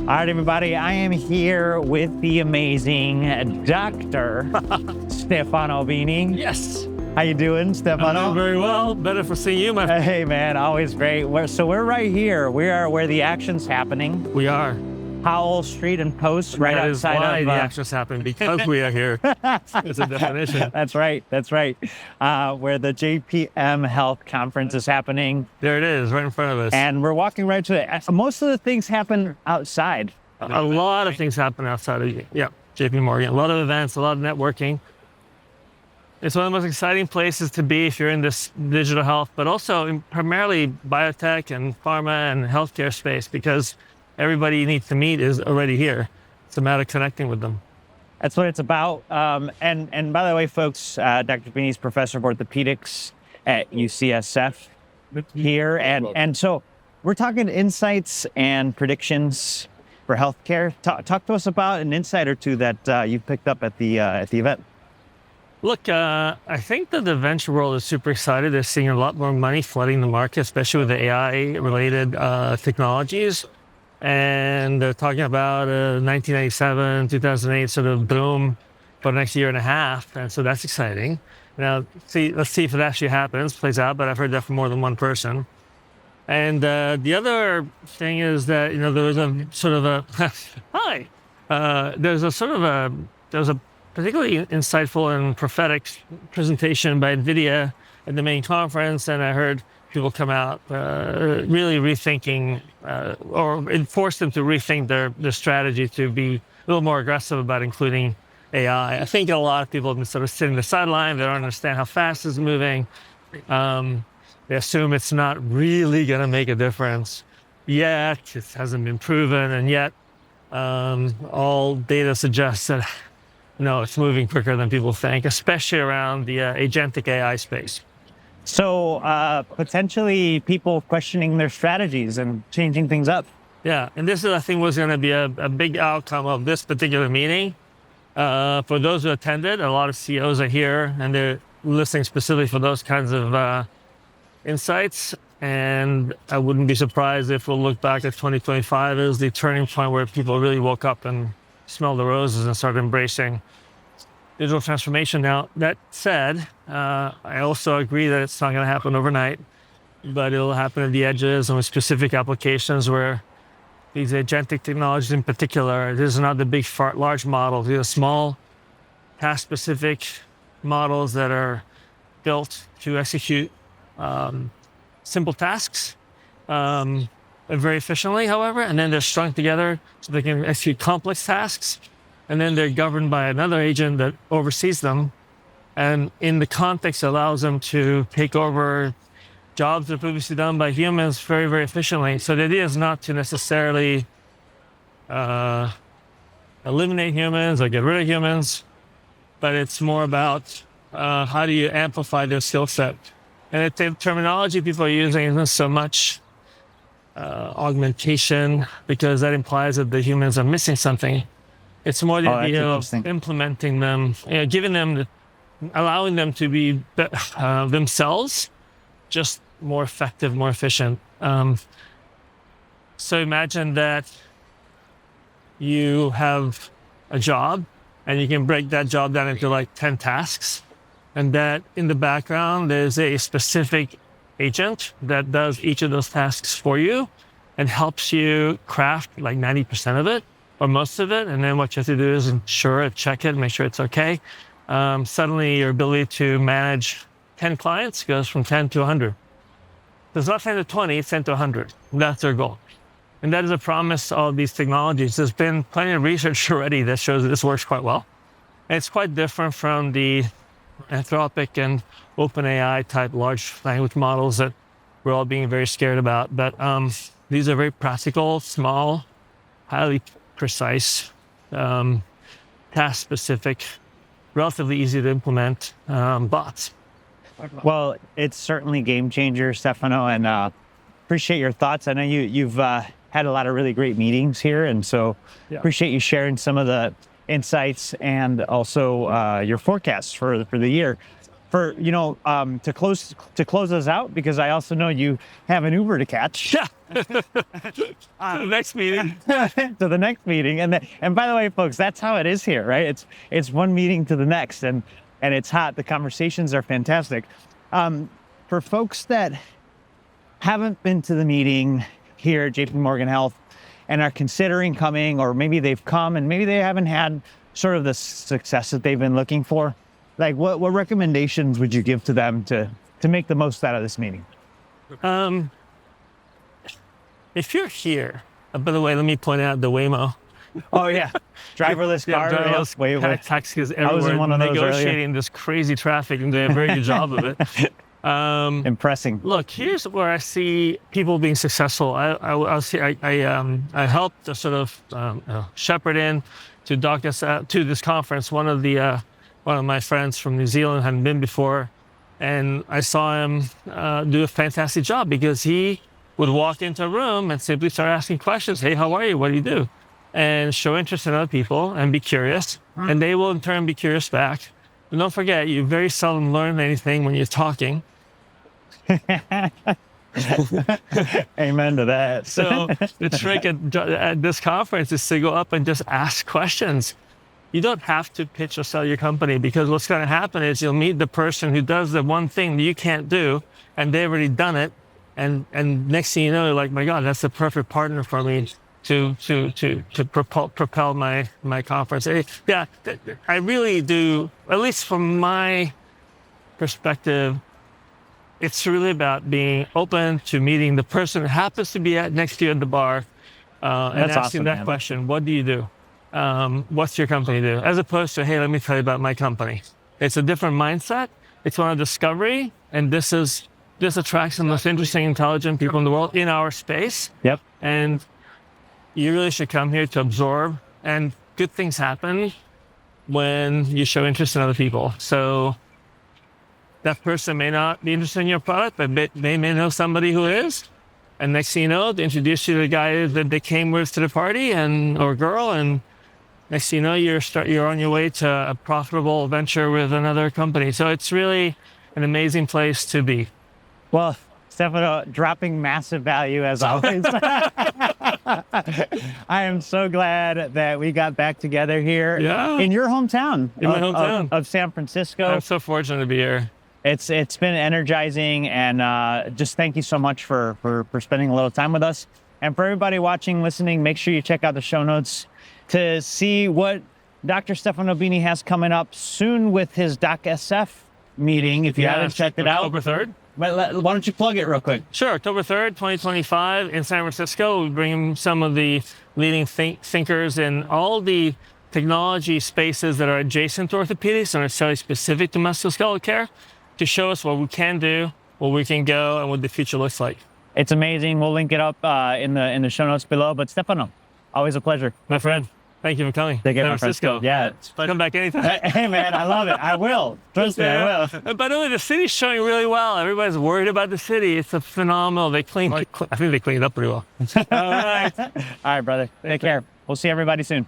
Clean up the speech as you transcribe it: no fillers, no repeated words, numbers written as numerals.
All right, everybody, I am here with the amazing Dr. Stefano Bini. Yes. How you doing, Stefano? I'm doing very well. Better for seeing you, my friend. Hey, man, always great. We're right here. We are where the action's happening. We are. Howell Street and Post, right That is outside why of... the action's happening, because we are here. It's a definition. That's right. Where the JPM Health conference is happening. There it is, right in front of us. And we're walking right to it. Most of the things happen outside. A lot of things happen outside of JP Morgan. A lot of events, a lot of networking. It's one of the most exciting places to be if you're in this digital health, but also primarily biotech and pharma and healthcare space, because everybody you need to meet is already here. It's a matter of connecting with them. That's what it's about. And by the way, folks, Dr. Bini's professor of orthopedics at UCSF here. And so we're talking insights and predictions for healthcare. Talk to us about an insight or two that you picked up at the event. Look, I think that the venture world is super excited. They're seeing a lot more money flooding the market, especially with the AI-related technologies. And they're talking about 1997, 2008 sort of boom for the next year and a half. And so that's exciting. Now, let's see if it actually happens, plays out, but I've heard that from more than one person. And the other thing is that, there was a sort of a, hi, there was a particularly insightful and prophetic presentation by Nvidia at the main conference, and I heard people come out really rethinking, or it forced them to rethink their strategy to be a little more aggressive about including AI. I think a lot of people have been sort of sitting on the sideline. They don't understand how fast it's moving. They assume it's not really going to make a difference yet. It hasn't been proven, and yet all data suggests that no, it's moving quicker than people think, especially around the agentic AI space. So potentially people questioning their strategies and changing things up. Yeah, and this is, I think, was going to be a big outcome of this particular meeting. For those who attended, a lot of CEOs are here, and they're listening specifically for those kinds of insights. And I wouldn't be surprised if we'll look back at 2025 as the turning point where people really woke up and smelled the roses and started embracing digital transformation. Now, that said, I also agree that it's not going to happen overnight, but it'll happen at the edges and with specific applications where these agentic technologies in particular, these are not the big, large models. These are small, task-specific models that are built to execute simple tasks very efficiently, however, and then they're strung together so they can execute complex tasks. And then they're governed by another agent that oversees them. And in the context, allows them to take over jobs that are previously done by humans very, very efficiently. So the idea is not to necessarily eliminate humans or get rid of humans, but it's more about how do you amplify their skill set. And the terminology people are using isn't so much augmentation, because that implies that the humans are missing something. It's more the idea of implementing them, giving them, allowing them to be themselves, just more effective, more efficient. So imagine that you have a job and you can break that job down into like 10 tasks, and that in the background, there's a specific agent that does each of those tasks for you and helps you craft like 90% of it or most of it. And then what you have to do is ensure it, check it, make sure it's okay. Suddenly your ability to manage 10 clients goes from 10 to 100. So it's not 10 to 20, it's 10 to 100. That's their goal. And that is a promise of these technologies. There's been plenty of research already that shows that this works quite well. And it's quite different from the Anthropic and OpenAI type large language models that we're all being very scared about. But these are very practical, small, highly precise, task-specific, relatively easy to implement bots. Well, it's certainly game changer, Stefano, and appreciate your thoughts. I know you've had a lot of really great meetings here, and so appreciate you sharing some of the insights and also your forecasts for the year. for to close us out, because I also know you have an Uber to catch. Yeah. To the next meeting. To the next meeting, and by the way, folks, that's how it is here, right? It's one meeting to the next, and it's hot. The conversations are fantastic. For folks that haven't been to the meeting here at JP Morgan Health and are considering coming, or maybe they've come and maybe they haven't had sort of the success that they've been looking for, like what recommendations would you give to them to make the most out of this meeting? If you're here, by the way, let me point out the Waymo. Oh yeah, driverless car. Driverless taxis everywhere. I was in one of those negotiating earlier. this crazy traffic and doing a very good job of it. Impressing. Look, here's where I see people being successful. I helped to sort of shepherd in to to this conference. One of my friends from New Zealand hadn't been before, and I saw him do a fantastic job, because he would walk into a room and simply start asking questions. Hey, how are you? What do you do? And show interest in other people and be curious, and they will in turn be curious back. And don't forget, you very seldom learn anything when you're talking. Amen to that. So the trick at this conference is to go up and just ask questions. You don't have to pitch or sell your company, because what's going to happen is you'll meet the person who does the one thing that you can't do, and they've already done it. And next thing you know, you're like, my God, that's the perfect partner for me to propel my conference. Yeah, I really do. At least from my perspective, it's really about being open to meeting the person that happens to be next to you at the bar, and asking awesome, that man. question: what do you do? What's your company do? As opposed to, hey, let me tell you about my company. It's a different mindset. It's one of discovery, and this attracts the most interesting, intelligent people in the world in our space. Yep. And you really should come here to absorb, and good things happen when you show interest in other people. So that person may not be interested in your product, but they may know somebody who is. And next thing you know, they introduce you to the guy that they came with to the party, or girl, and next thing you know, you're on your way to a profitable venture with another company. So it's really an amazing place to be. Well, Stefano, dropping massive value as always. I am so glad that we got back together here in your hometown, in my hometown of San Francisco. I'm so fortunate to be here. It's been energizing, and just thank you so much for spending a little time with us. And for everybody watching, listening, make sure you check out the show notes to see what Dr. Stefano Bini has coming up soon with his DocSF meeting. If you haven't checked it out, October 3rd. Why don't you plug it real quick? Sure. October 3rd, 2025 in San Francisco. We bring some of the leading thinkers in all the technology spaces that are adjacent to orthopedics and necessarily specific to musculoskeletal care, to show us what we can do, where we can go, and what the future looks like. It's amazing. We'll link it up in the show notes below. But Stefano, always a pleasure. My friend, thank you for coming. Take care, San my friend. Francisco. Yeah, it's fun. Come back anytime. Hey man, I love it. I will. Trust me, I will. And by the way, the city's showing really well. Everybody's worried about the city. It's a phenomenal. I think they cleaned it up pretty well. All right. All right, brother. Take care. We'll see everybody soon.